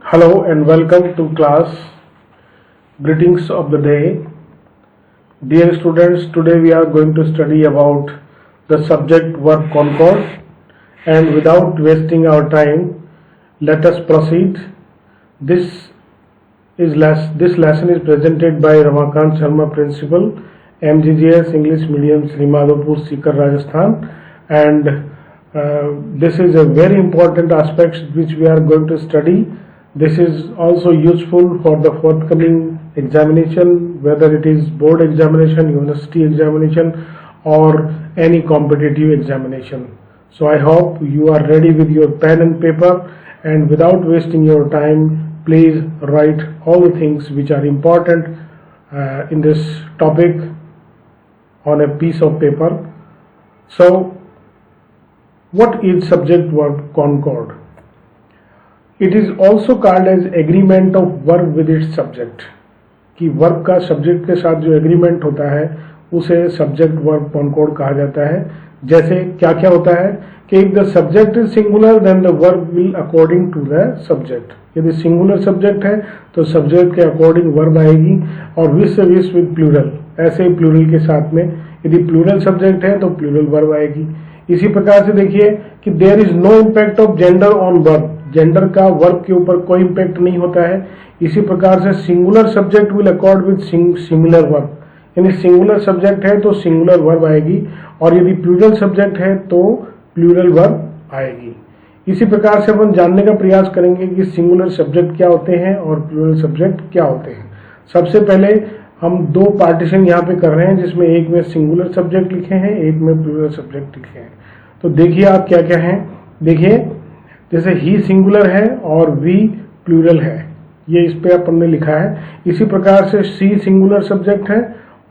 Hello and welcome to class. Greetings of the day. Dear students, today we are going to study about the subject verb concord, and without wasting our time, let us proceed. This lesson is presented by Ramakant Sharma, Principal, MGGS English Medium, Sri Madhavpur, Sikar, Rajasthan, and this is a very important aspect which we are going to study. This is also useful for the forthcoming examination, whether it is board examination, university examination, or any competitive examination. So I hope you are ready with your pen and paper, and without wasting your time, please write all the things which are important in this topic on a piece of paper. So what is subject verb concord? It is also called as agreement of verb with its subject, कि verb का subject के साथ जो agreement होता है उसे subject verb Concord कहा जाता है। जैसे क्या क्या होता है कि if the subject is singular then the verb will according to the subject. यदि सिंगुलर सब्जेक्ट है तो सब्जेक्ट के अकॉर्डिंग वर्ब आएगी, और विस विद प्लूरल, ऐसे ही प्लूरल के साथ में यदि प्लूरल सब्जेक्ट है तो प्लूरल वर्ब आएगी। इसी प्रकार से देखिए कि there is no impact of gender on verb, gender का वर्ब के ऊपर कोई इम्पैक्ट नहीं होता है। इसी प्रकार से singular subject will accord with similar verb, यानी सिंगुलर सब्जेक्ट है तो सिंगुलर वर्ब आएगी, और यदि प्लूरल सब्जेक्ट है तो प्लूरल वर्ब आएगी। इसी प्रकार से अपन जानने का प्रयास करेंगे कि सिंगुलर सब्जेक्ट क्या होते हैं और प्लूरल सब्जेक्ट क्या होते हैं। सबसे पहले हम दो पार्टीशन यहाँ पे कर रहे हैं, जिसमें एक में सिंगुलर सब्जेक्ट लिखे हैं, एक में प्लूरल सब्जेक्ट लिखे हैं। तो देखिए आप क्या क्या हैं। देखिए जैसे ही सिंगुलर है और वी प्लूरल है, ये इस पे अपन ने लिखा है। इसी प्रकार से सी सिंगुलर सब्जेक्ट है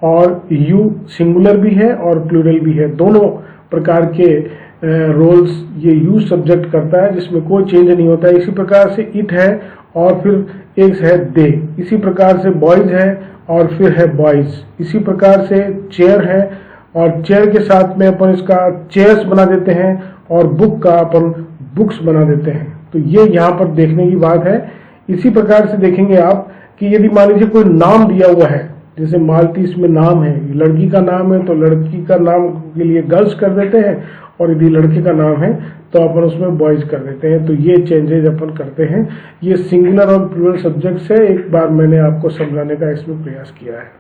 और यू सिंगुलर भी है और प्लूरल भी है। दोनों प्रकार के रोल्स ये यू सब्जेक्ट करता है, जिसमें कोई चेंज नहीं होता है। इसी प्रकार से इट है और फिर एक है दे। इसी प्रकार से बॉयज है और फिर है बॉयज। इसी प्रकार से चेयर है और चेयर के साथ में अपन इसका चेयर्स बना देते हैं और बुक का अपन बुक्स बना देते हैं। तो ये यहाँ पर देखने की बात है। इसी प्रकार से देखेंगे आप कि यदि मान लीजिए कोई नाम दिया हुआ है, जैसे मालती इसमें नाम है, लड़की का नाम है तो लड़की का नाम के लिए गर्ल्स कर देते हैं, और यदि लड़के का नाम है तो अपन उसमें बॉयज कर देते हैं। तो ये चेंजेज अपन करते हैं। ये सिंगुलर और प्लूरल सब्जेक्ट से एक बार मैंने आपको समझाने का इसमें प्रयास किया है।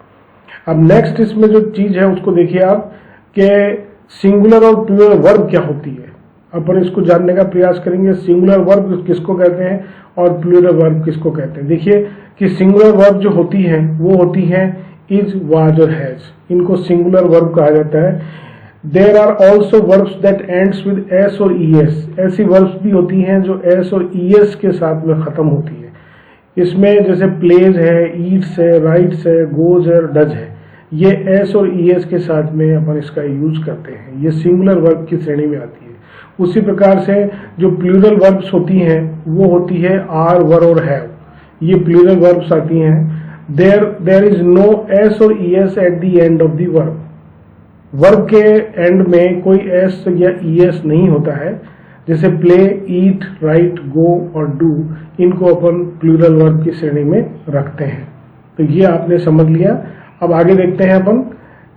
अब नेक्स्ट इसमें जो चीज है उसको देखिए आप कि सिंगुलर और प्लूरल वर्ब क्या होती है। अपन इसको जानने का प्रयास करेंगे। सिंगुलर वर्ब किसको कहते हैं और प्लूरल वर्ब किसको कहते हैं। देखिए कि सिंगुलर वर्ब जो होती है वो होती है इज, वाज और हैज, इनको सिंगुलर वर्ब कहा जाता है। There are also verbs that ends with S और ई एस, ऐसी वर्ब्स भी होती हैं जो एस और ई एस के साथ में खत्म होती है। इसमें जैसे प्लेज है, ईट्स है, राइट्स है, गोज है, डज है, ये एस और ई एस के साथ में अपन इसका यूज करते हैं। ये सिंगुलर वर्ब की श्रेणी में आती है। उसी प्रकार से जो प्लूरल वर्ब्स होती हैं वो होती है आर, वर और हैव, ये प्लूरल वर्ब्स आती हैं। देयर इज नो एस और E S at the end of the verb, verb के एंड में कोई एस या ई एस नहीं होता है। जैसे प्ले, ईट, राइट, गो और डू, इनको अपन प्लूरल वर्ब की श्रेणी में रखते हैं। तो ये आपने समझ लिया। अब आगे देखते हैं अपन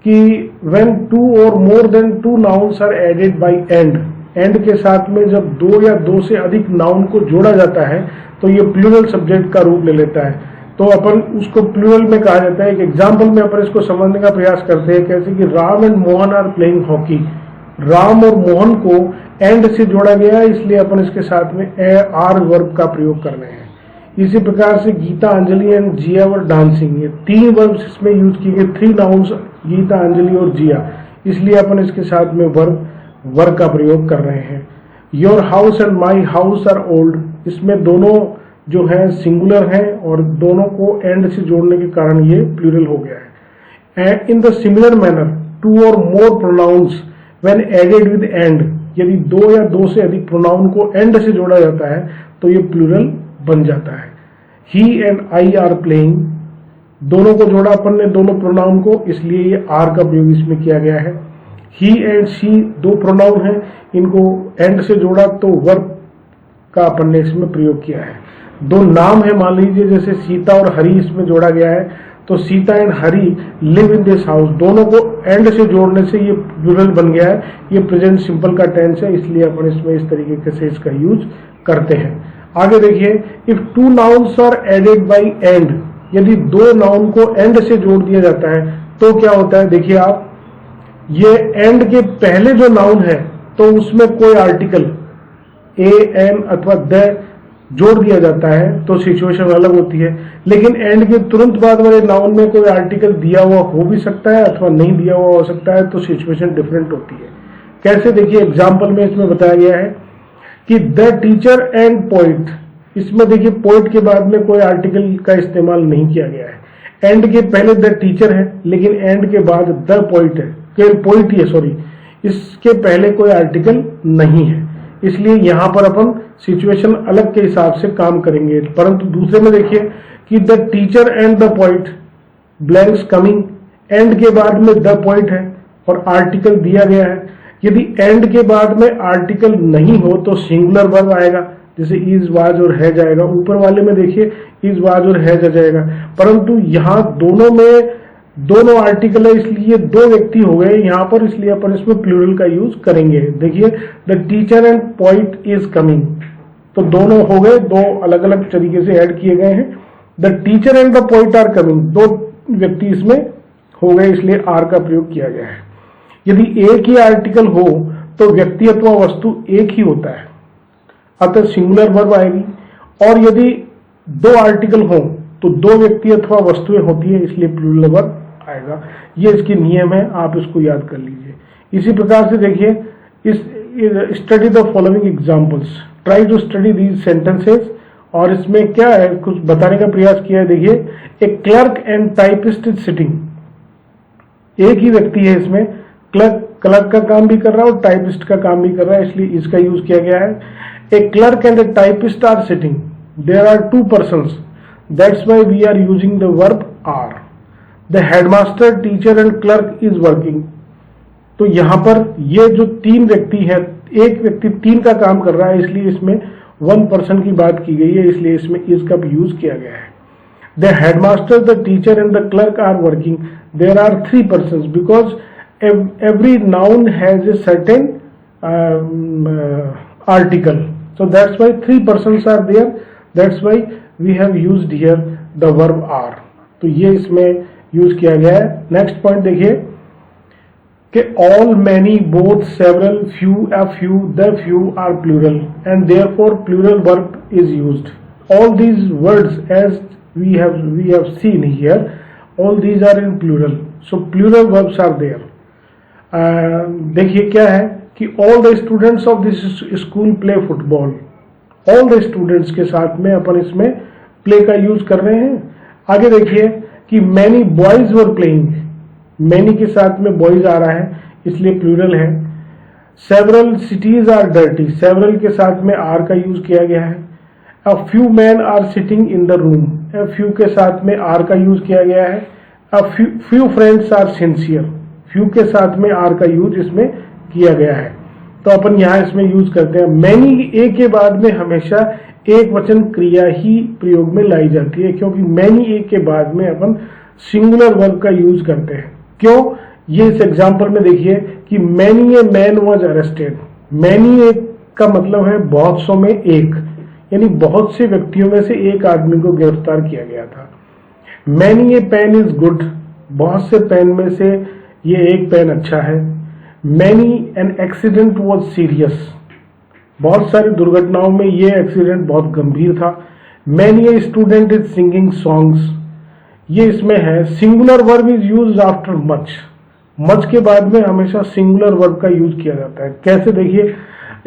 कि व्हेन टू और more than two nouns are added by and, and के साथ में जब दो या दो से अधिक नाउन को जोड़ा जाता है तो ये प्लूरल सब्जेक्ट का रूप ले लेता है। तो अपन उसको प्लूरल में कहा जाता है। एक एग्जाम्पल में अपन इसको समझने का प्रयास करते हैं, कैसे कि Ram and Mohan are playing hockey. Ram और मोहन को एंड से जोड़ा गया है, इसलिए अपन इसके साथ में आर वर्ब का प्रयोग कर रहे हैं। इसी प्रकार से Geeta, Anjali and Jiya were dancing, ये तीन वर्ब्स इसमें यूज किए गए, थ्री नाउन्स, गीता, अंजलि और जिया, इसलिए अपन इसके साथ में वर्ब का प्रयोग कर रहे हैं। Your house and my house are old, इसमें दोनों जो है सिंगुलर है और दोनों को एंड से जोड़ने के कारण ये प्लूरल हो गया है। And in the similar manner two और more pronouns when added with and, यदि दो या दो से अधिक प्रोनाउन को एंड से जोड़ा जाता है तो ये प्लूरल बन जाता है। ही एंड आई आर प्लेइंग, दोनों को जोड़ा अपन ने, दोनों प्रोनाउन को, इसलिए ये आर का प्रयोग इसमें किया गया है। ही एंड शी दो प्रोनाउन है, इनको एंड से जोड़ा तो वर्ब का अपन ने इसमें प्रयोग किया है। दो नाम है, मान लीजिए जैसे सीता और हरि इसमें जोड़ा गया है, तो Sita and Hari live in this house, दोनों को एंड से जोड़ने से ये प्लूरल बन गया है। ये प्रेजेंट सिंपल का टेंस है, इसलिए अपन इसमें इस तरीके से इसका यूज करते हैं। आगे देखिए, if two nouns are added by and, यदि दो नाउन को एंड से जोड़ दिया जाता है तो क्या होता है। देखिए आप, ये एंड के पहले जो नाउन है तो उसमें कोई आर्टिकल ए एन अथवा द जोड़ दिया जाता है तो सिचुएशन अलग होती है, लेकिन एंड के तुरंत बाद वाले नाउन में कोई आर्टिकल दिया हुआ हो भी सकता है अथवा नहीं दिया हुआ हो सकता है, तो सिचुएशन डिफरेंट होती है। कैसे, देखिए एग्जाम्पल में इसमें बताया गया है कि द टीचर एंड पोइट, इसमें देखिए पोइट के बाद में कोई आर्टिकल का इस्तेमाल नहीं किया गया है। एंड के पहले द टीचर है, लेकिन एंड के बाद द पोइट है, पोइट ही है सॉरी, इसके पहले कोई आर्टिकल नहीं है, इसलिए यहां पर अपन सिचुएशन अलग के हिसाब से काम करेंगे। परंतु दूसरे में देखिए कि the teacher and the poet blanks coming, and के बाद में द पोइट है और आर्टिकल दिया गया है। यदि एंड के बाद में आर्टिकल नहीं हो तो सिंगुलर वर्ब आएगा, जैसे इज वाज और है जाएगा। ऊपर वाले में देखिए इज वाज और है जाएगा, परंतु यहाँ दोनों में दोनों आर्टिकल है, इसलिए दो व्यक्ति हो गए यहाँ पर, इसलिए अपन इसमें प्लूरल का यूज करेंगे। देखिए the teacher and poet is coming, तो दोनों हो गए, दो अलग अलग तरीके से ऐड किए गए हैं। The teacher and the poet are coming, दो व्यक्ति इसमें हो गए, इसलिए आर का प्रयोग किया गया है। यदि एक ही आर्टिकल हो तो व्यक्ति अथवा वस्तु एक ही होता है, अतः सिंगुलर वर्ब आएगी। और यदि दो आर्टिकल हो तो दो व्यक्ति अथवा वस्तुएं होती है, इसलिए प्लूरल वर्ब आएगा। ये इसके नियम है, आप इसको याद कर लीजिए। इसी प्रकार से देखिए, इस study the following examples, try to study these sentences. और इसमें क्या है, कुछ बताने का प्रयास किया है। देखिए, a clerk and typist is sitting, एक ही व्यक्ति है इसमें, क्लर्क का काम भी कर रहा है और टाइपिस्ट का काम भी कर रहा है, इसलिए इसका यूज किया गया है। A clerk and a typist are sitting, there are two persons, that's why we are using the verb are. The headmaster, teacher and clerk is working, तो यहां पर ये जो तीन व्यक्ति है, एक व्यक्ति तीन का काम कर रहा है, इसलिए इसमें वन पर्सन की बात की गई है, इसलिए इसमें इज का यूज किया गया है। The headmaster, the teacher and the clerk are working, there are three persons because every noun has a certain article, so that's why three persons are there, that's why we have used here the verb are। तो ये इसमें use किया गया है। Next point देखिए कि all, many, both, several, few, a few, the few are plural and therefore plural verb is used। All these words as we have seen here, all these are in plural, so plural verbs are there। देखिए क्या है कि all the students of this school play football, all the students के साथ में अपन इसमें play का use कर रहे हैं। आगे देखिए कि many boys were playing, many के साथ में बॉयज आ रहा है, इसलिए प्लूरल है। Several cities are dirty, several के साथ में आर का यूज किया गया है। A few man are sitting in the room, a few के साथ में आर का यूज किया गया है। A few friends are sincere, few के साथ में आर का यूज इसमें किया गया है, तो अपन यहां इसमें यूज करते हैं। मैनी ए के बाद में हमेशा एक वचन क्रिया ही प्रयोग में लाई जाती है, क्योंकि मैनी ए के बाद में अपन सिंगुलर वर्ब का यूज करते हैं। क्यों, ये इस एग्जांपल में देखिए कि many a man was arrested, many a का मतलब है बहुत सौ में एक, यानी बहुत से व्यक्तियों में से एक आदमी को गिरफ्तार किया गया था। Many a pen is good, बहुत से पेन में से ये एक पेन अच्छा है। Many an accident was serious, बहुत सारी दुर्घटनाओं में ये एक्सीडेंट बहुत गंभीर था। Many a student is singing songs, ये इसमें है। Singular verb is used after much, much के बाद में हमेशा सिंगुलर वर्ब का यूज किया जाता है। कैसे, देखिए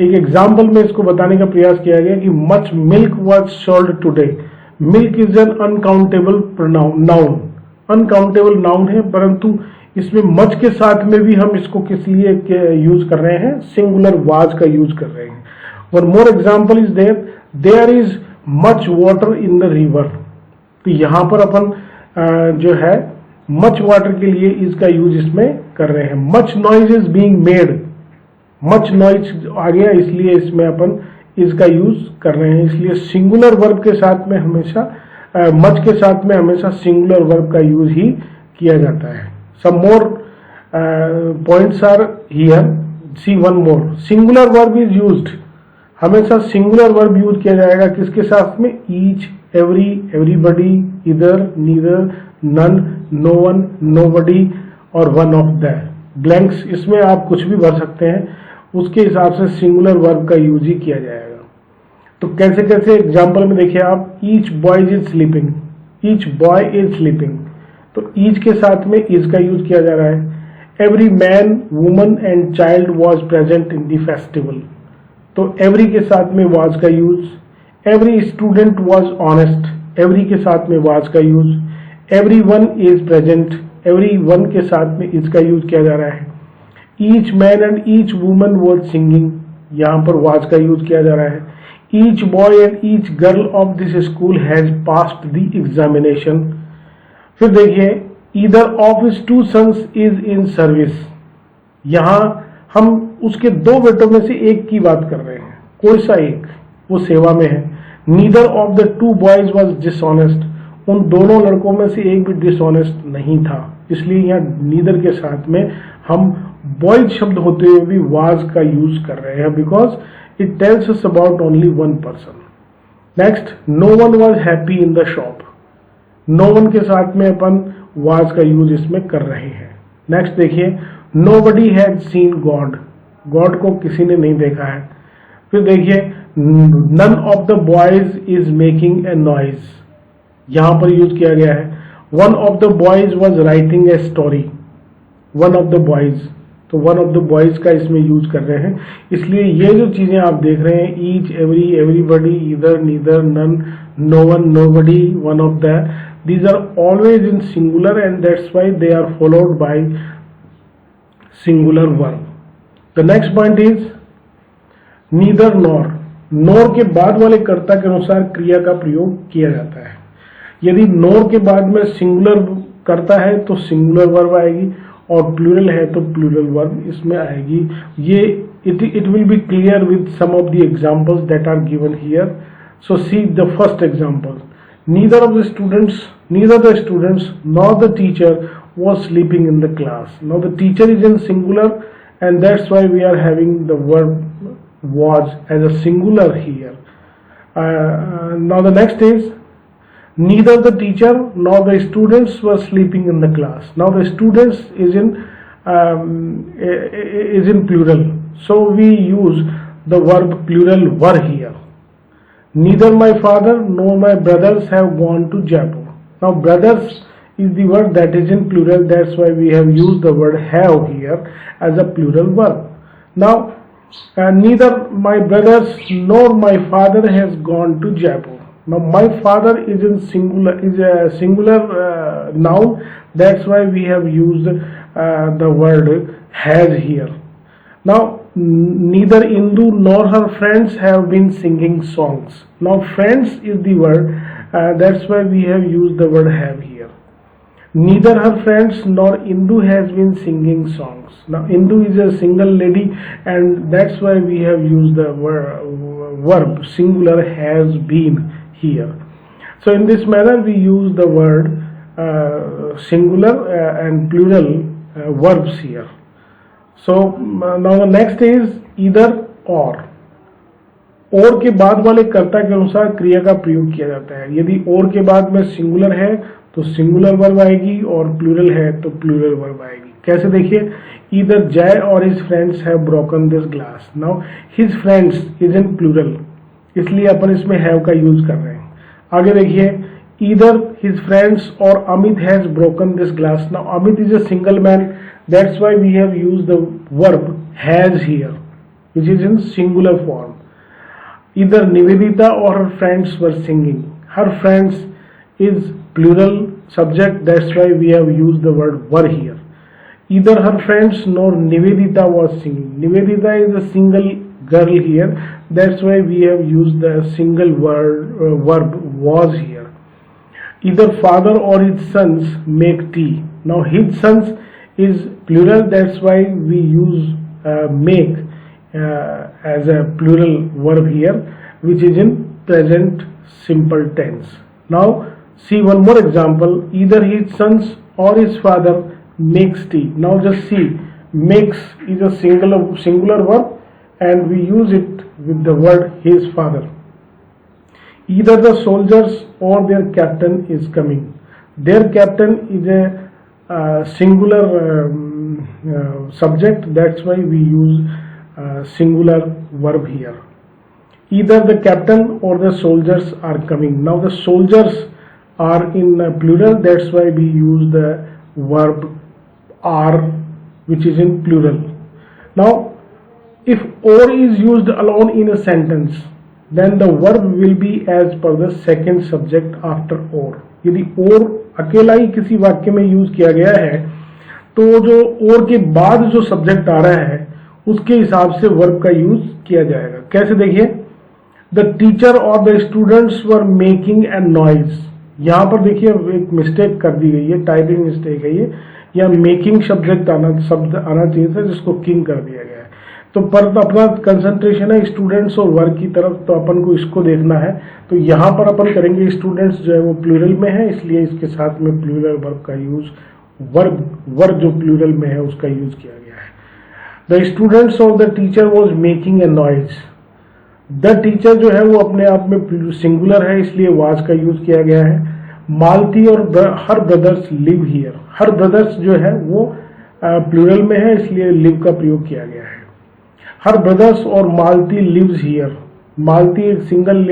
एक एग्जाम्पल में इसको बताने का प्रयास किया गया कि much milk was sold today. Milk is an uncountable noun, uncountable noun है, परंतु इसमें मच के साथ में भी हम इसको किस लिए यूज कर रहे हैं, सिंगुलर वाज का यूज कर रहे हैं। One more example is there is much water in the river, तो यहां पर अपन जो है मच वाटर के लिए इसका यूज इसमें कर रहे हैं। Much noise is being made, much noise आ गया, इसलिए इसमें अपन इज का यूज कर रहे हैं, इसलिए सिंगुलर वर्ब के साथ में हमेशा मच के साथ में हमेशा सिंगुलर वर्ब का यूज ही किया जाता है। Some more points are here, see one more. Singular verb is used, हमेशा सिंगुलर वर्ब यूज किया जाएगा किसके साथ में? Each, every, everybody, either, neither, none, no one, nobody और वन ऑफ द। ब्लैंक्स इसमें आप कुछ भी भर सकते हैं, उसके हिसाब से सिंगुलर वर्ब का यूज ही किया जाएगा। तो कैसे कैसे एग्जाम्पल में देखिए आप, each boys is sleeping, each boy is sleeping, तो ईच के साथ में इज का यूज किया जा रहा है। Every man, woman and child was present in the festival, तो एवरी के साथ में वाज का use. Every student was honest, every के साथ में वाज का use. Every one is present, every one के साथ में इज का यूज किया जा रहा है। Each man and each woman was singing, यहां पर वाज का यूज किया जा रहा है। Each boy and each girl of this school has passed the examination. फिर देखिए, either of his two sons is in service, यहां हम उसके दो बेटों में से एक की बात कर रहे हैं, कोई सा एक, वो सेवा में है। Neither of the two boys was dishonest, उन दोनों लड़कों में से एक भी डिसऑनेस्ट नहीं था, इसलिए यहाँ नीदर के साथ में हम बॉयज शब्द होते हुए भी वाज का यूज कर रहे हैं, because it tells us about only one person. Next, no one was happy in the shop, no one के साथ में अपन वाज का यूज इसमें कर रहे हैं। नेक्स्ट देखिए, nobody had seen God, God को किसी ने नहीं देखा है। फिर देखिए, none of the boys is making a noise, यहां पर यूज किया गया है। One of the boys was writing a story, one of the boys, तो वन ऑफ द बॉयज का इसमें यूज कर रहे हैं। इसलिए ये जो चीजें आप देख रहे हैं, each, every, everybody, either, neither, none, no one, nobody, one of the, these are always in singular and that's why they are followed by singular verb. The next point is neither nor, nor के बाद वाले कर्ता के अनुसार क्रिया का प्रयोग किया जाता है। यदि nor के बाद में सिंगुलर कर्ता है तो सिंगुलर वर्ब आएगी, और प्लूरल है तो प्लूरल वर्ब इसमें आएगी। ये it will be clear with some of the examples that are given here. So see the first example. Neither the students nor the teacher was sleeping in the class. Now the teacher is in singular and that's why we are having the verb was as a singular here. Now the next is, neither the teacher nor the students were sleeping in the class. Now the students is in plural, so we use the verb plural were here. Neither my father nor my brothers have gone to Jaipur. Now brothers is the word that is in plural, that's why we have used the word have here as a plural verb. Now neither my brothers nor my father has gone to Jaipur. Now my father is in singular, is a singular noun, that's why we have used the word has here. Now neither Indu nor her friends have been singing songs. Now friends is the word, that's why we have used the word have here. Neither her friends nor Indu has been singing songs. Now Indu is a single lady and that's why we have used the verb singular has been here. So in this manner we use the word singular and plural verbs here. So now the next is either or. और के बाद वाले कर्ता के अनुसार क्रिया का प्रयोग किया जाता है। यदि और के बाद में सिंगुलर है तो सिंगुलर वर्ब आएगी और प्लूरल है तो प्लूरल वर्ब आएगी। कैसे देखिए, either Jay or his friends have broken this glass. Now his friends is in plural, इसलिए अपन इसमें have का यूज कर रहे हैं। आगे देखिए, either his friends or Amit has broken this glass. Now Amit is a single man, that's why we have used the verb has here, which is in singular form. Either Nivedita or her friends were singing. Her friends is plural subject, that's why we have used the word were here. Either her friends nor Nivedita was singing. Nivedita is a single girl here, that's why we have used the single verb was here. Either father or his sons make tea. Now his sons is plural, that's why we use make as a plural verb here, which is in present simple tense. Now see one more example. Either his sons or his father makes tea. Now just see, makes is a singular verb and we use it with the word his father. Either the soldiers or their captain is coming. Their captain is a singular subject, that's why we use singular verb here. Either the captain or the soldiers are coming. Now the soldiers are in plural, that's why we use the verb are, which is in plural. Now if or is used alone in a sentence, then the verb will be as per the second subject after or. यदि और अकेला ही किसी वाक्य में use किया गया है तो जो और के बाद जो सब्जेक्ट आ रहा है उसके हिसाब से वर्ब का यूज किया जाएगा. कैसे देखिए, द टीचर और the students were making a noise. यहाँ पर देखिए एक मिस्टेक कर दी गई है, टाइपिंग मिस्टेक है ये. यहाँ मेकिंग शब्द आना चाहिए था जिसको किंग कर दिया गया है. तो पर अपना कंसंट्रेशन है स्टूडेंट्स और वर्क की तरफ, तो अपन को इसको देखना है. तो यहाँ पर अपन करेंगे स्टूडेंट्स जो है वो प्लूरल में है, इसलिए इसके साथ में प्लूरल वर्ब का यूज, वर्ब जो प्लूरल में है उसका यूज किया गया है. The students of the teacher was making a noise. The teacher जो है वो अपने आप में सिंगुलर है, इसलिए वाज का यूज किया गया है. मालती और her brothers live here. Her brothers जो है वो प्लूरल में है, इसलिए लिव का प्रयोग किया गया है. हर ब्रदर्स और मालती लिव्स हियर. मालती एक सिंगल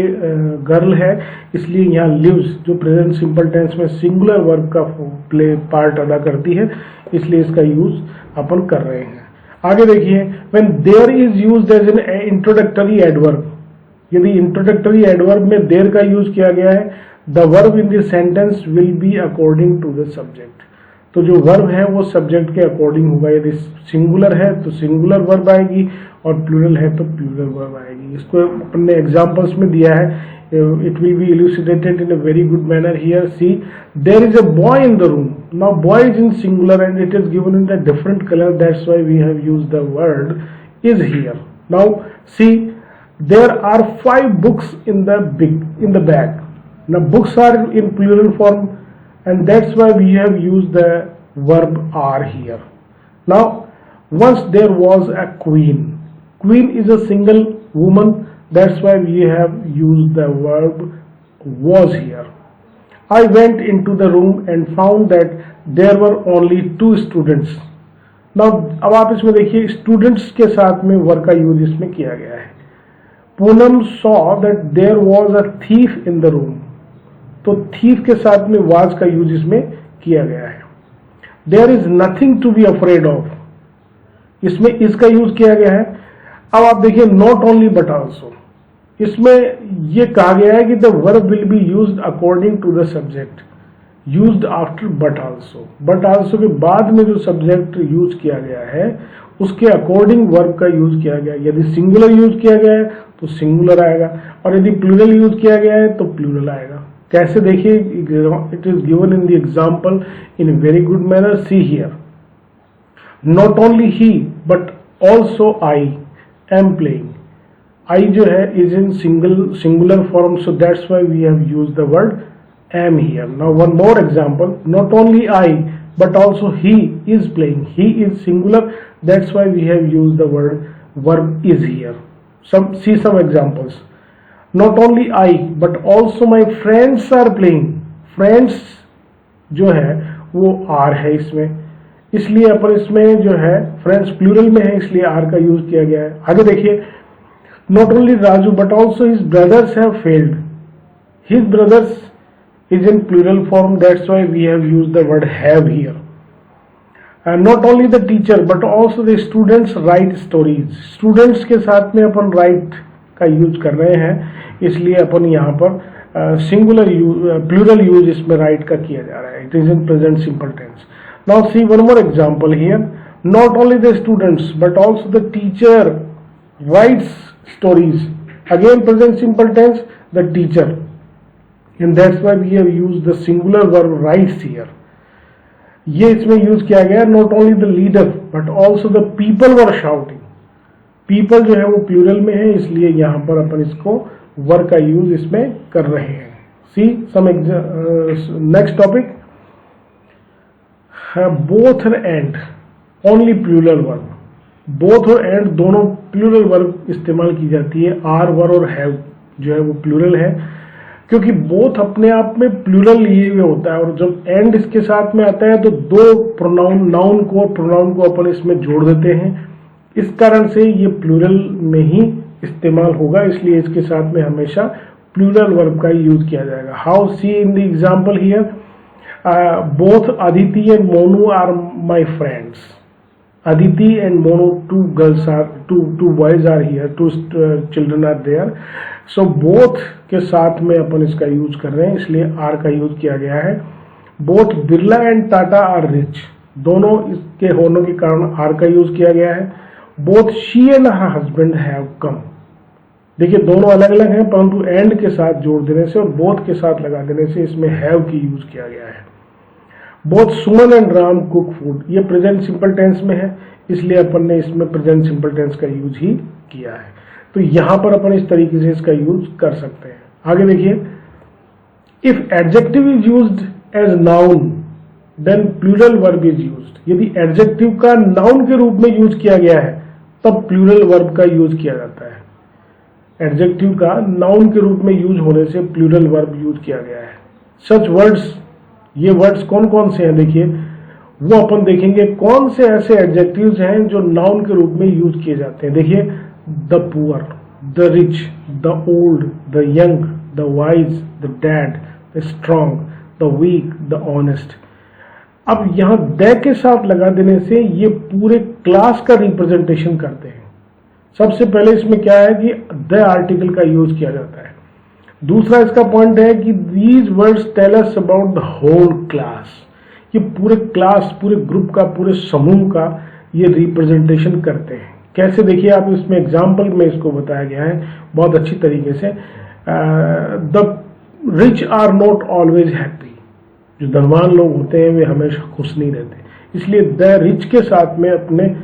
गर्ल है, इसलिए यहाँ लिव्स जो प्रेजेंट सिंपल टेंस में सिंगुलर वर्ब का प्ले पार्ट अदा करती है, इसलिए इसका यूज अपन कर रहे हैं. आगे देखिए, when there is used as an introductory adverb. यदि इंट्रोडक्टरी एडवर्ब में देयर का यूज किया गया है, the verb in the sentence will be according to the subject. तो जो वर्ब है वो सब्जेक्ट के अकॉर्डिंग होगा. यदि सिंगुलर है तो सिंगुलर वर्ब आएगी और प्लूरल है तो प्लूरल वर्ब आएगी. इसको अपन ने एग्जांपल्स में दिया है. It will be elucidated in a very good manner here. See, there is a boy in the room. Now boy is in singular and it is given in the different colour, that's why we have used the word is here. Now see, there are 5 books in the bag. Now books are in plural form and that's why we have used the verb are here. Now once there was a queen. Queen is a single woman, that's why we have used the verb was here. I went into the room and found that there were only 2 students. Now अब आप इसमें देखिए students के साथ में verb का use इसमें किया गया है. Poonam saw that there was a thief in the room. तो थीफ के साथ में वाज का यूज इसमें किया गया है. There is nothing to be afraid of. इसमें इसका यूज किया गया है. अब आप देखिए, नॉट ओनली बट आल्सो. इसमें यह कहा गया है कि the verb will be used according to the subject, used after but also. But also के बाद में जो सब्जेक्ट यूज किया गया है उसके अकॉर्डिंग वर्ब का यूज किया गया. यदि सिंगुलर यूज किया गया है तो सिंगुलर आएगा और यदि प्लूरल यूज किया गया है तो प्लूरल आएगा. कैसे देखिए, it is given in the example in very good manner. See here, not only he but also I am playing. I जो है is in singular form, so that's why we have used the word am here. Now one more example, not only I but also he is playing. He is singular, that's why we have used the verb is here. See some examples. Not only I but also my friends are playing. Friends जो है वो are है इसमें, इसलिए अपन इसमें जो है friends प्लूरल में है, इसलिए are का यूज किया गया है. आगे देखिए, not only Raju but also his brothers have failed. His brothers is in plural form, that's why we have used the word have here. And not only the teacher but also the students write stories. Students के साथ में अपन write का use कर रहे हैं, इसलिए अपन यहाँ पर सिंगुलर प्लूरल यूज इसमें write का किया जा रहा है. It is in present simple tense. Now see one more example here. Not only the students but also the teacher writes stories. Again present simple tense, the teacher, and that's why we have used the singular verb writes here. ये इसमें use किया गया. Not only the leader but also the people were shouting. People जो है वो plural में है, इसलिए यहाँ पर अपन इसको वर्ब का यूज इसमें कर रहे हैं। See some next topic, both and only plural verb. Both और एंड दोनों प्लूरल वर्ब इस्तेमाल की जाती है। आर, वर और हैव जो है वो प्लूरल है, क्योंकि बोथ अपने आप में प्लूरल लिए हुए होता है, और जब एंड इसके साथ में आता है तो दो प्रोनाउन, नाउन को और प्रोनाउन को अपन इसमें जोड़ देते हैं। इस कारण से ये प्लूरल में ही इस्तेमाल होगा, इसलिए इसके साथ में हमेशा प्लूरल वर्ब का यूज किया जाएगा। How, see in the example here, both Aditi and Monu are my friends. Aditi and Monu, two boys are here, two children are there. So both के साथ में अपन इसका यूज कर रहे हैं, इसलिए आर का यूज किया गया है। Both Birla and Tata are rich, दोनों इसके होने के कारण आर का यूज किया गया है। Both she and her husband have come, देखिए दोनों अलग अलग हैं, परंतु एंड के साथ जोड़ देने से और बोथ के साथ लगा देने से इसमें हैव की यूज किया गया है। Both Suman and Ram cook food, ये प्रेजेंट सिंपल टेंस में है, इसलिए अपन ने इसमें प्रेजेंट सिंपल टेंस का यूज ही किया है। तो यहां पर अपन इस तरीके से इसका यूज कर सकते हैं। आगे देखिए, if adjective is used as noun then plural verb is used. यदि एडजेक्टिव का नाउन के रूप में यूज किया गया है तब प्लूरल वर्ब का यूज किया जाता है। एडजेक्टिव का नाउन के रूप में यूज होने से प्लूरल वर्ब यूज किया गया है। सच वर्ड्स, ये वर्ड्स कौन कौन से हैं देखिए, वो अपन देखेंगे कौन से ऐसे एडजेक्टिव्स हैं जो नाउन के रूप में यूज किए जाते हैं। देखिए, the poor, the rich, the old, the young, the wise, the dead, the strong, the weak, the honest. अब यहां द के साथ लगा देने से ये पूरे क्लास का रिप्रेजेंटेशन करते हैं। सबसे पहले इसमें क्या है कि द आर्टिकल का यूज किया जाता है। दूसरा इसका पॉइंट है कि these words tell us about the whole class, ये पूरे क्लास, पूरे ग्रुप का, पूरे समूह का ये रिप्रेजेंटेशन करते हैं। कैसे, देखिए आप इसमें एग्जाम्पल में इसको बताया गया है बहुत अच्छी तरीके से। The rich are not always happy, जो धनवान लोग होते हैं वे हमेशा खुश नहीं रहते, इसलिए द रिच के साथ में अपने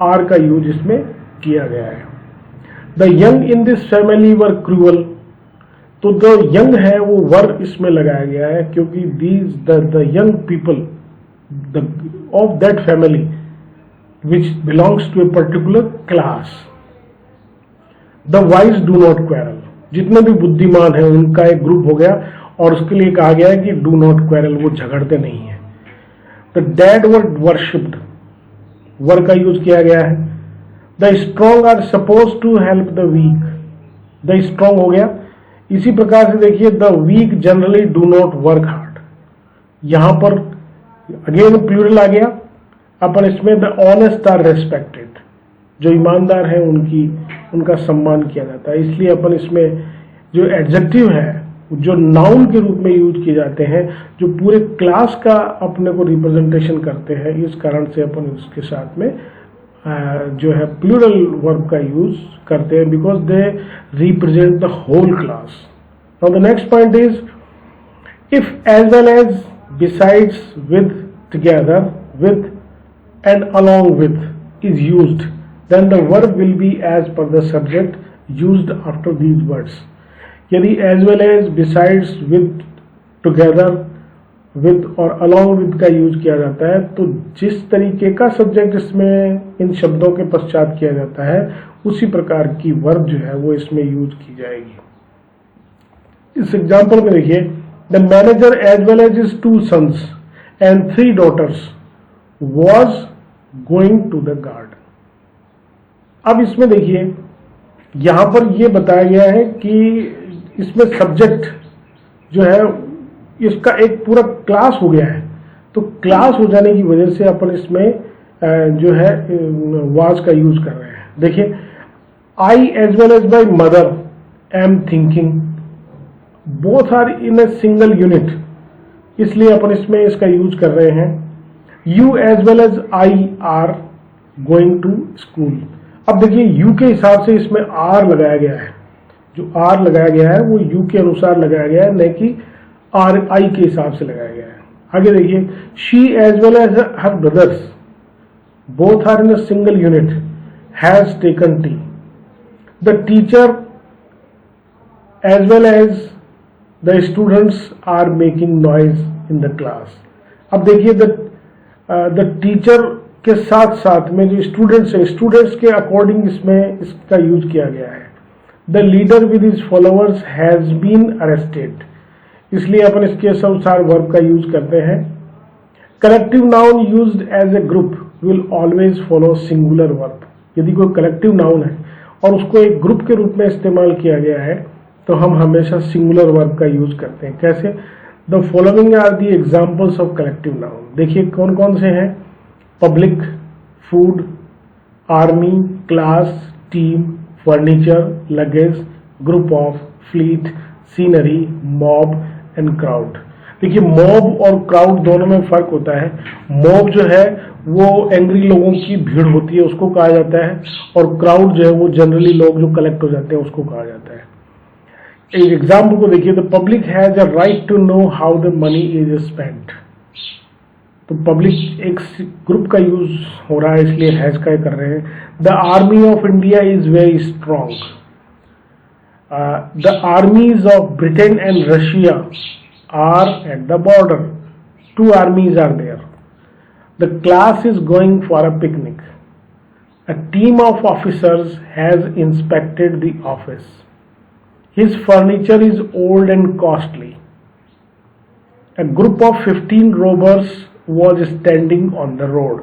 आर का यूज इसमें किया गया है। The young in this family were cruel, तो द यंग है वो वर इसमें लगाया गया है, क्योंकि these the young people of that family which belongs to a particular class. The wise do not quarrel, जितने भी बुद्धिमान हैं उनका एक ग्रुप हो गया और उसके लिए कहा गया है कि डू नॉट क्वेरल, वो झगड़ते नहीं है। The dead were worshipped, were का यूज किया गया है। The strong are suppose to help the weak, the strong हो गया। इसी प्रकार से देखिए, the weak generally do not work hard, यहां पर अगेन प्लूरल आ गया। अपन इसमें द ऑनेस्ट आर रेस्पेक्टेड, जो ईमानदार है उनका सम्मान किया जाता है, इसलिए अपन इसमें जो एडजेक्टिव है जो नाउन के रूप में यूज किए जाते हैं, जो पूरे क्लास का अपने को रिप्रेजेंटेशन करते हैं, इस कारण से अपन उसके साथ में जो है प्लूरल वर्ब का यूज करते हैं, because they represent the whole class. Now the next point is, if as well as, besides, with, together, with and along with is used, then the verb will be as per the subject used after these words. यदि as well as, besides, with, together, with और along with का use किया जाता है, तो जिस तरीके का सब्जेक्ट इसमें इन शब्दों के पश्चात किया जाता है उसी प्रकार की वर्ब जो है वो इसमें यूज की जाएगी। इस एग्जाम्पल में देखिए, the manager as well as his 2 sons and 3 daughters was going to the garden. अब इसमें देखिए, यहां पर यह बताया गया है कि इसमें सब्जेक्ट जो है इसका एक पूरा क्लास हो गया है, तो क्लास हो जाने की वजह से अपन इसमें जो है वाज का यूज कर रहे हैं। देखिए, I as well as my mother am thinking, both are in a single unit, इसलिए अपन इसमें इसका यूज कर रहे हैं। You as well as I are going to school. अब देखिए, यू के हिसाब से इसमें आर लगाया गया है, जो आर लगाया गया है वो यू के अनुसार लगाया गया है, न कि आर आई के हिसाब से लगाया गया है। आगे देखिए, she as well as her brothers, both are in a single unit, has taken tea, the teacher as well as the students are making noise in the class. अब देखिए the teacher के साथ साथ में जो स्टूडेंट्स हैं, students के according इसमें इसका यूज किया गया है. The leader with his followers has been arrested. इसलिए अपन इसके अनुसार वर्ब का यूज करते हैं. Collective noun used as a group will always follow singular verb. यदि कोई कलेक्टिव नाउन है और उसको एक ग्रुप के रूप में इस्तेमाल किया गया है तो हम हमेशा सिंगुलर वर्ब का यूज करते हैं. कैसे? The following are the examples of collective noun. देखिए कौन कौन से हैं. Public, food, army, class, team, furniture, luggage, group of, fleet, scenery, mob and crowd. देखिए मॉब और क्राउड दोनों में फर्क होता है. मॉब जो है वो एंग्री लोगों की भीड़ होती है, उसको कहा जाता है, और क्राउड जो है वो जनरली लोग जो कलेक्ट हो जाते हैं उसको कहा जाता है. एक एग्जाम्पल को देखिए. The public has a right to know how the money is spent. तो पब्लिक एक ग्रुप का यूज हो रहा है इसलिए हैज का कर रहे हैं. The army of India is very strong. The armies of Britain and Russia are at the border. 2 armies are there. The class is going for a picnic. A team of officers has inspected the office. His furniture is old and costly. A group of 15 robbers was standing on the road.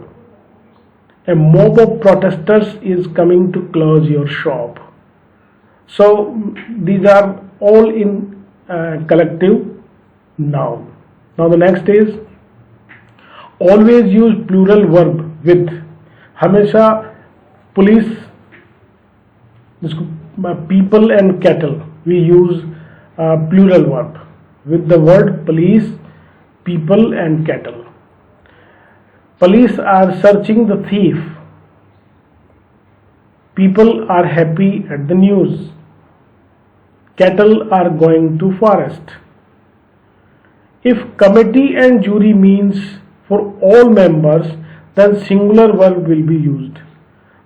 A mob of protesters is coming to close your shop. So these are all in collective noun. Now the next is always use plural verb with. हमेशा police, people and cattle, we use plural verb with the word police, people and cattle. Police are searching the thief. People are happy at the news. Cattle are going to forest. If committee and jury means for all members, then singular verb will be used.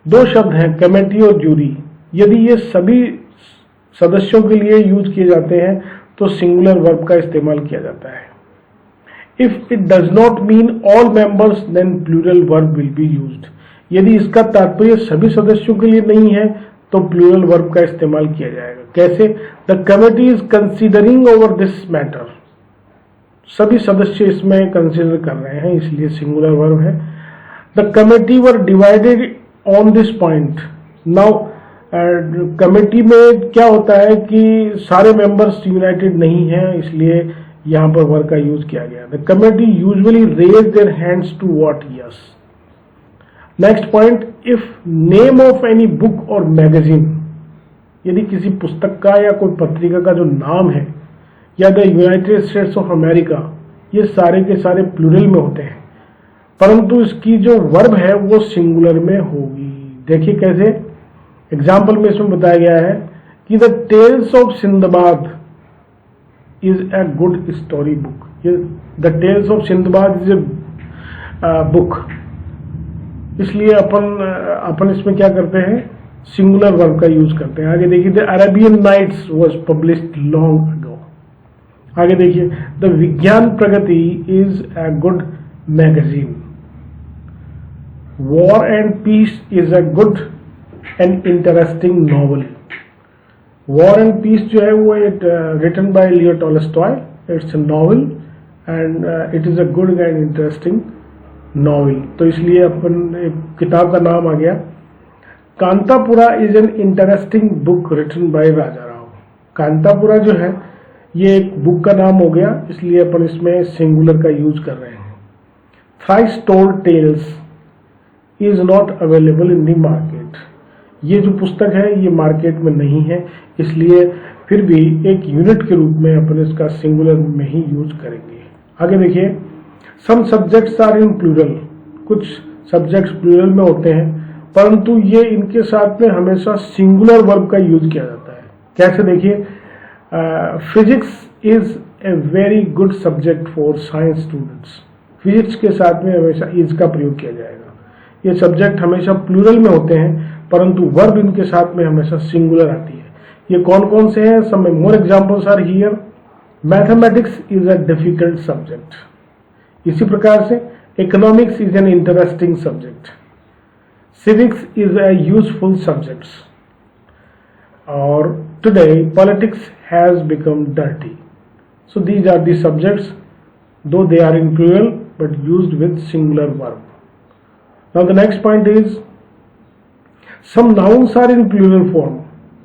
2 शब्द हैं committee और jury. यदि ये सभी सदस्यों के लिए use किए जाते हैं तो सिंगुलर वर्ब का इस्तेमाल किया जाता है. If it does not mean all members then plural verb will be used. यदि इसका तात्पर्य सभी सदस्यों के लिए नहीं है तो प्लूरल वर्ब का इस्तेमाल किया जाएगा. कैसे? The committee is considering over this matter. सभी सदस्य इसमें कंसीडर कर रहे हैं इसलिए सिंगुलर वर्ब है. The committee were divided on this point. Now committee में क्या होता है कि सारे मेंबर्स यूनाइटेड नहीं हैं इसलिए यहां पर वर्ब का यूज किया गया. The committee usually raise their hands to vote yes. Next point, if name of any book और मैगजीन. यदि किसी पुस्तक का या कोई पत्रिका का जो नाम है या the United states of America, ये सारे के सारे प्लूरल में होते हैं परंतु इसकी जो वर्ब है वो सिंगुलर में होगी. देखिए कैसे. एग्जाम्पल में इसमें बताया गया है कि the tales of Sindbad is a good story book. ये the tales of Sindbad is a book, इसलिए अपन इसमें क्या करते हैं, सिंगुलर वर्ब का यूज करते हैं. आगे देखिए, the Arabian nights was published long ago. आगे देखिए, the Vigyan Pragati is a good magazine. War and peace is a good and interesting novel. War and peace जो है वो written by Leo Tolstoy. It's a novel and it is a good and interesting novel. तो इसलिए अपन एक किताब का नाम आ गया. Kanthapura is an interesting book written by Raja Rao. Kanthapura जो है ये एक बुक का नाम हो गया इसलिए अपन इसमें सिंगुलर का यूज कर रहे हैं. Thrice told tales is not available in the market. ये जो पुस्तक है ये मार्केट में नहीं है इसलिए फिर भी एक यूनिट के रूप में अपन इसका सिंगुलर में ही यूज करेंगे. आगे देखिए, some subjects are in plural. कुछ सब्जेक्ट्स प्लूरल में होते हैं परंतु ये इनके साथ में हमेशा सिंगुलर वर्ब का यूज किया जाता है. कैसे? देखिए, physics is a very good subject for science students. Physics के साथ में हमेशा इज का प्रयोग किया जाएगा. ये सब्जेक्ट हमेशा प्लूरल में होते हैं परंतु वर्ब इनके साथ में हमेशा सिंगुलर आती है। ये कौन कौन से हैं? Some more examples are here. Mathematics is a difficult subject, इसी प्रकार से economics is an interesting subject, civics is a useful subject, or today politics has become dirty. So these are the subjects, though they are in plural but used with singular verb. Now the next point is, some nouns are in plural form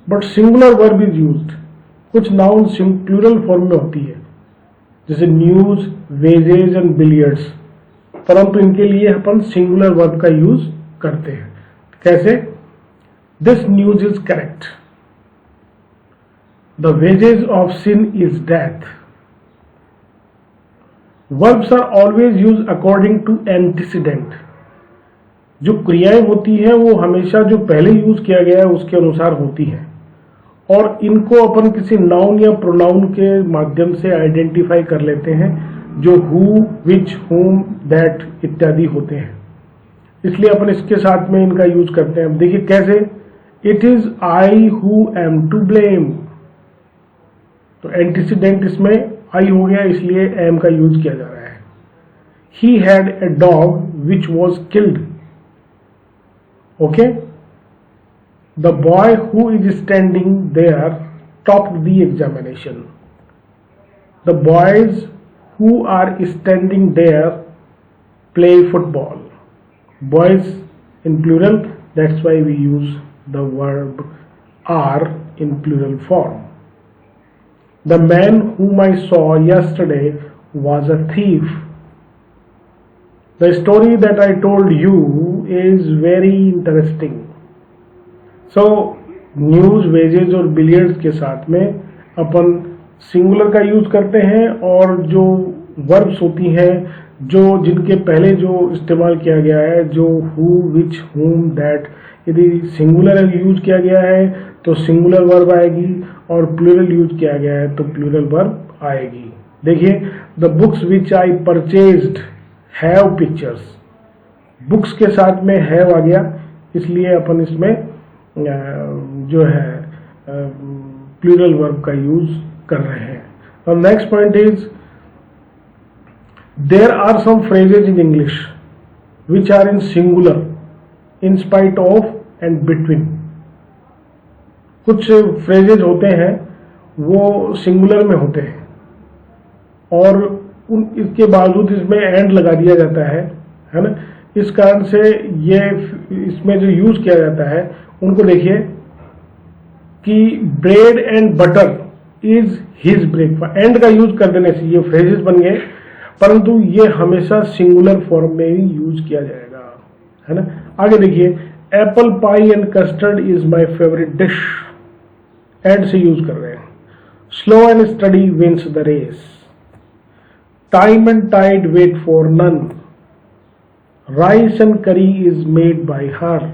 but singular verb is used. कुछ nouns plural form में होती है, जैसे news, wages and billiards, परंतु इनके लिए अपन singular verb का use करते हैं। कैसे? This news is correct. The wages of sin is death. Verbs are always used according to antecedent. जो क्रियाएं होती हैं वो हमेशा जो पहले यूज किया गया है उसके अनुसार होती हैं, और इनको अपन किसी नाउन या प्रोनाउन के माध्यम से आइडेंटिफाई कर लेते हैं, जो हु, विच, whom, that इत्यादि होते हैं। इसलिए अपन इसके साथ में इनका यूज करते हैं। अब देखिए कैसे, it is I who am to blame, तो एंटीसीडेंट इसमें आई हो गया, इसलिए एम का यूज किया जा रहा है। He had a dog which was killed, okay. The boy who is standing there topped the examination, the boys who are standing there play football. Boys in plural, that's why we use the verb are in plural form. The man whom I saw yesterday was a thief. The story that I told you is very interesting. So news, wages और billiards के साथ में अपन singular का use करते हैं, और जो verbs होती हैं जो जिनके पहले जो इस्तेमाल किया गया है, जो हु, विच, whom, that, यदि सिंगुलर यूज किया गया है तो सिंगुलर वर्ब आएगी, और प्लूरल यूज किया गया है तो प्लूरल वर्ब आएगी। देखिए, the books which I purchased have pictures, books के साथ में हैव आ गया, इसलिए अपन इसमें जो है प्लूरल वर्ब का यूज कर रहे हैं। और next point is, there are some phrases in English which are in singular in spite of and between. कुछ phrases होते हैं वो सिंगुलर में होते हैं, और इसके बावजूद इसमें एंड लगा दिया जाता है ना। इस कारण से ये इसमें जो यूज किया जाता है, उनको देखिए कि bread and butter is his breakfast, and का यूज कर देने से ये फ्रेजेस बन गए, परंतु ये हमेशा सिंगुलर फॉर्म में ही यूज किया जाएगा, है ना। आगे देखिए, apple pie and custard is my favourite dish, and से यूज कर रहे हैं। Slow and steady wins the race, time and tide wait for none, rice and curry is made by her,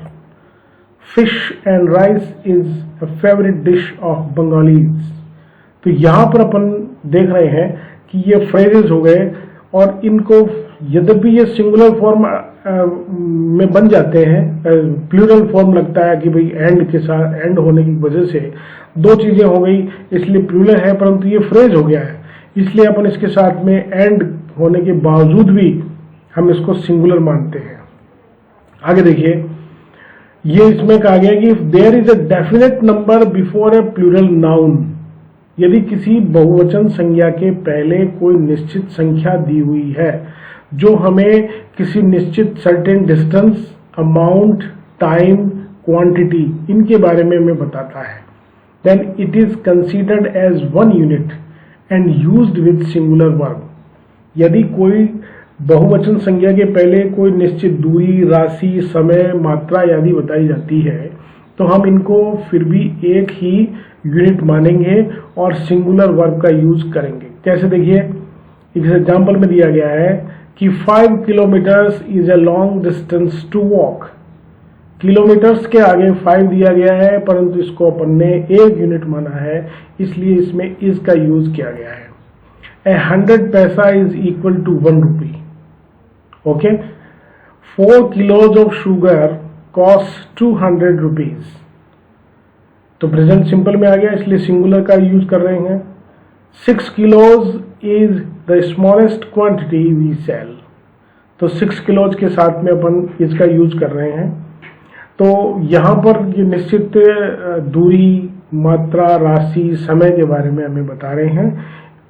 fish and rice is a favourite dish of Bengalis. तो यहां पर अपन देख रहे हैं कि ये फ्रेजेस हो गए, और इनको यद्यपि ये सिंगुलर फॉर्म में बन जाते हैं, प्लूरल फॉर्म लगता है कि भाई एंड के साथ, एंड होने की वजह से दो चीजें हो गई, इसलिए प्लूरल है, परंतु ये फ्रेज हो गया है, इसलिए अपन इसके साथ में एंड होने के बावजूद भी हम इसको सिंगुलर मानते हैं। आगे देखिए, ये इसमें कहा गया कि if there is a definite number before a plural noun, यदि किसी बहुवचन संज्ञा के पहले कोई निश्चित संख्या दी हुई है जो हमें किसी निश्चित certain distance, amount, time, quantity इनके बारे में हमें बताता है, then it is considered as one unit and used with singular verb. यदि कोई बहुवचन संज्ञा के पहले कोई निश्चित दूरी, राशि, समय, मात्रा आदि बताई जाती है तो हम इनको फिर भी एक ही यूनिट मानेंगे और सिंगुलर वर्ब का यूज करेंगे। कैसे देखिए, इस एग्जाम्पल में दिया गया है कि 5 kilometres is a long distance to walk. Kilometres के आगे 5 दिया गया है, परंतु इसको अपन ने एक यूनिट माना है, इसलिए इसमें इज का यूज किया गया है। 100 paisa is equal to 1 rupee. Okay, 4 kilos of sugar cost 200 rupees. तो प्रेजेंट सिंपल में आ गया, इसलिए सिंगुलर का यूज कर रहे हैं। 6 kilos is the smallest quantity we sell. तो 6 किलोज के साथ में अपन इसका यूज कर रहे हैं। तो यहाँ पर ये निश्चित दूरी, मात्रा, राशि, समय के बारे में हमें बता रहे हैं,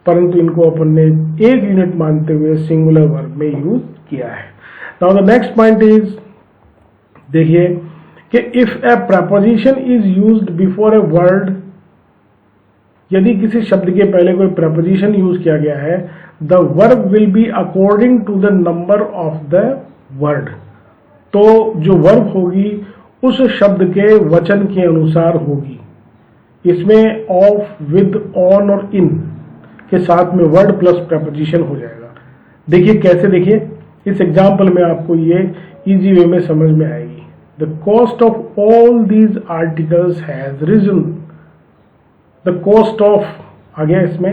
परंतु इनको अपन ने एक यूनिट मानते हुए सिंगुलर वर्ब में यूज किया है। Now the next point is, देखिए कि if A preposition is used before a word, यदि किसी शब्द के पहले कोई प्रपोजिशन यूज किया गया है, the verb will be according to the number of the word. तो जो वर्ब होगी उस शब्द के वचन के अनुसार होगी। इसमें ऑफ, विद, ऑन और इन के साथ में वर्ड प्लस प्रपोजिशन हो जाएगा। देखिए कैसे, देखिए इस एग्जाम्पल में आपको ये इजी वे में समझ में आएगी। The cost of all these articles has risen. The cost of आ गया इसमें,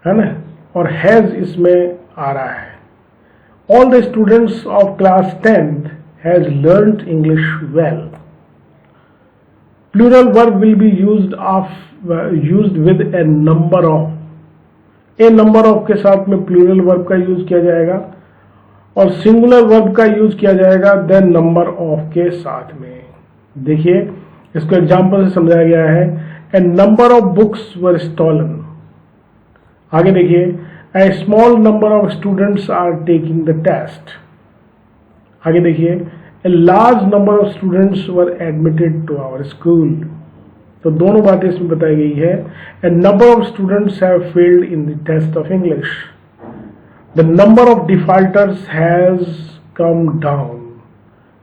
है ना, और हैज इसमें आ रहा है। All the students of class 10th has learned English well. Plural verb will be used with a number of. A number of के साथ में प्लूरल वर्ब का यूज किया जाएगा और सिंगुलर वर्ब का यूज किया जाएगा द नंबर ऑफ के साथ में। देखिए इसको एग्जांपल से समझाया गया है। A number of books were stolen. आगे देखिए, a small number of students are taking the test. आगे देखिए, a large number of students were admitted to our school. तो दोनों बातें इसमें बताई गई है। A number of students have failed in the test of English. The number of defaulters has come down.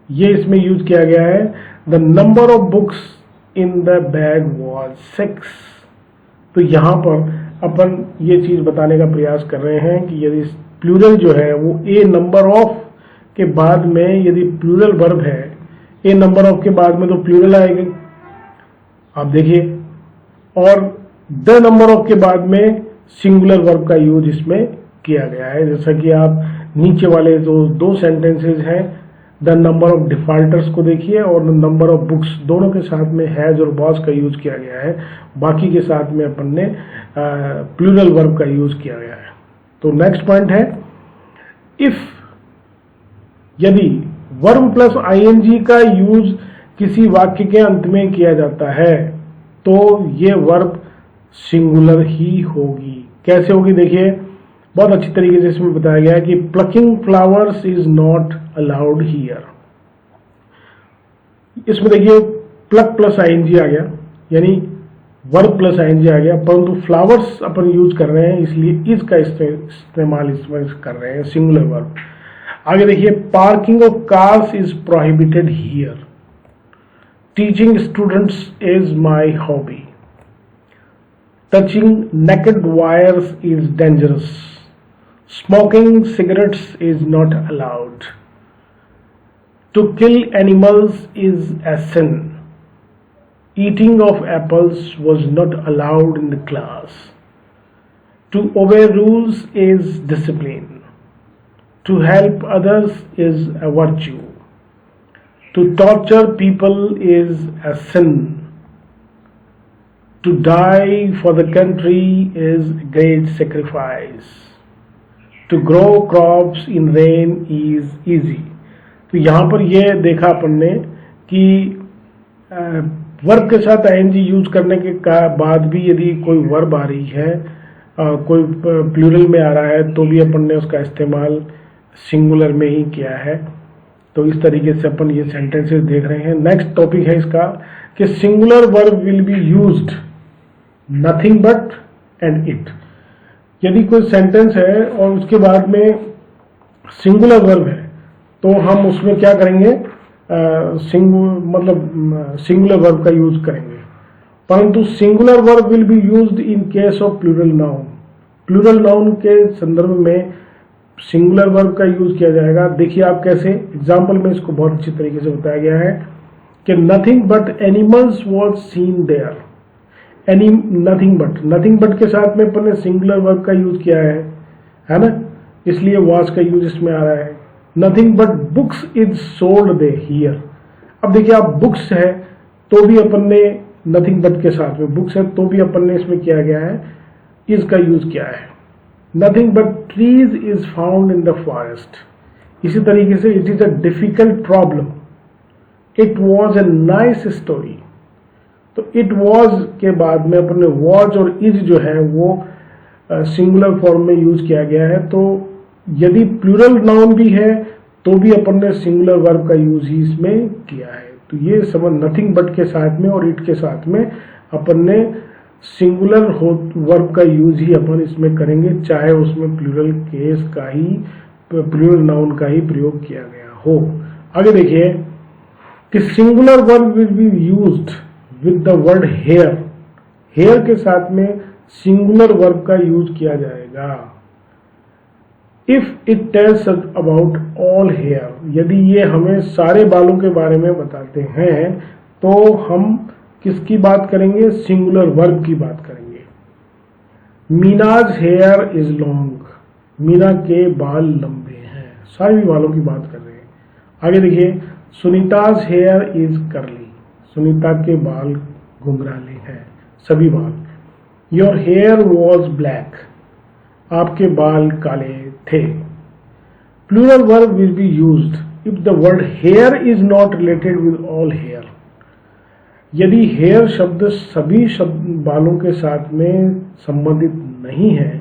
ये इसमें यूज किया गया है। The number of books in the bag was 6। तो यहां पर अपन ये चीज बताने का प्रयास कर रहे हैं कि यदि प्लूरल जो है वो ए नंबर ऑफ के बाद में यदि प्लूरल वर्ब है, ए नंबर ऑफ के बाद में तो प्लूरल आएगी, आप देखिए, और द नंबर ऑफ के बाद में सिंगुलर वर्ब का यूज इसमें किया गया है। जैसा कि आप नीचे वाले जो दो सेंटेंसेस हैं, द नंबर ऑफ डिफॉल्टर्स को देखिए और द नंबर ऑफ बुक्स, दोनों के साथ में हैज और वॉज का यूज किया गया है। बाकी के साथ में अपन ने प्लूरल वर्ब का यूज किया गया है। तो नेक्स्ट पॉइंट है, इफ यदि वर्ब प्लस आईएनजी का यूज किसी वाक्य के अंत में किया जाता है तो ये वर्ब सिंगुलर ही होगी। कैसे होगी देखिए, बहुत अच्छी तरीके से इसमें बताया गया है कि plucking flowers is not allowed here. इसमें देखिए प्लक प्लस आईएनजी आ गया, यानी वर्ब प्लस आईएनजी आ गया, परंतु फ्लावर्स अपन यूज कर रहे हैं इसलिए इसका इस्तेमाल इसमें कर रहे हैं, सिंगुलर वर्ब। आगे देखिए, parking of cars is prohibited here. Teaching students is my hobby. Touching naked wires is dangerous. Smoking cigarettes is not allowed. To kill animals is a sin. Eating of apples was not allowed in the class. To obey rules is discipline. To help others is a virtue. To torture people is a sin. To die for the country is a great sacrifice. To grow crops in rain is easy. तो यहाँ पर ये देखा अपन ने कि verb के साथ ING use करने के बाद भी यदि कोई वर्ब आ रही है, कोई प्लूरल में आ रहा है, तो भी अपन ने उसका इस्तेमाल सिंगुलर में ही किया है। तो इस तरीके से अपन ये सेंटेंसेस देख रहे हैं। नेक्स्ट टॉपिक है इसका कि singular verb will be used nothing but and it. यदि कोई सेंटेंस है और उसके बाद में सिंगुलर वर्ब है तो हम उसमें क्या करेंगे, सिंगुलर वर्ब का यूज करेंगे। परंतु singular verb will be used in case of plural noun. Plural noun के संदर्भ में सिंगुलर वर्ब का यूज किया जाएगा। देखिए आप कैसे, एग्जाम्पल में इसको बहुत अच्छी तरीके से बताया गया है कि nothing but animals was seen there. Nothing but के साथ में अपन ने सिंगुलर वर्ब का यूज किया है ना, इसलिए वॉज का यूज इसमें आ रहा है। Nothing but books is sold they hear. अब देखिए आप बुक्स है तो भी अपन ने नथिंग बट के साथ में, बुक्स है तो भी अपन ने इसमें किया गया है, इज का यूज किया है। Nothing but trees is found in the forest. इसी तरीके से it is a difficult problem, it was a nice story. तो इट वॉज के बाद में अपन ने वॉज और इज जो है वो सिंगुलर फॉर्म में यूज किया गया है। तो यदि प्लूरल नाउन भी है तो भी अपन ने सिंगुलर वर्ब का यूज ही इसमें किया है। तो ये समझ, नथिंग बट के साथ में और इट के साथ में अपन ने सिंगुलर वर्ब का यूज ही अपन इसमें करेंगे, चाहे उसमें प्लूरल केस का ही, प्लूरल नाउन का ही प्रयोग किया गया हो। आगे देखिए कि singular verb will be used with the word hair. Hair के साथ में सिंगुलर वर्ब का यूज किया जाएगा। If it tells about all hair, यदि ये हमें सारे बालों के बारे में बताते हैं तो हम किसकी बात करेंगे? सिंगुलर वर्ब की बात करेंगे। मीनाज हेयर इज लॉन्ग, मीना के बाल लंबे हैं, सारे भी बालों की बात कर रहे हैं। आगे देखिए, सुनीताज हेयर इज करली, सुनीता के बाल घुंघराले हैं, सभी बाल। योर हेयर वॉज ब्लैक, आपके बाल काले थे। Plural verb will be used if the word hair is not related with all hair. यदि हेयर शब्द सभी बालों के साथ में संबंधित नहीं है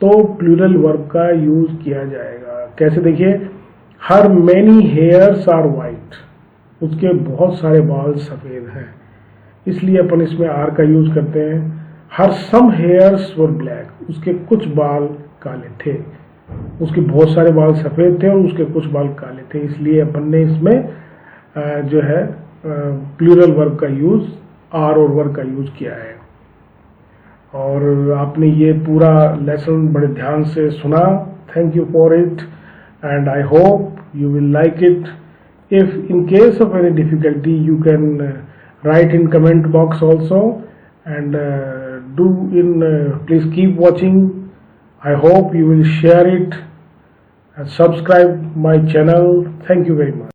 तो प्लूरल वर्ब का यूज किया जाएगा। कैसे? देखिए, her many hairs are white, उसके बहुत सारे बाल सफेद हैं, इसलिए अपन इसमें आर का यूज करते हैं। हर सम हेयर्स वर ब्लैक, उसके कुछ बाल काले थे, उसके बहुत सारे बाल सफेद थे और उसके कुछ बाल काले थे, इसलिए अपन ने इसमें जो है प्लूरल वर्ब का यूज, आर और वर्ब का यूज किया है। और आपने ये पूरा लेसन बड़े ध्यान से सुना। Thank you for it and I hope you will like it. If in case of any difficulty you can write in comment box also, and please keep watching. I hope you will share it and subscribe my channel. Thank you very much.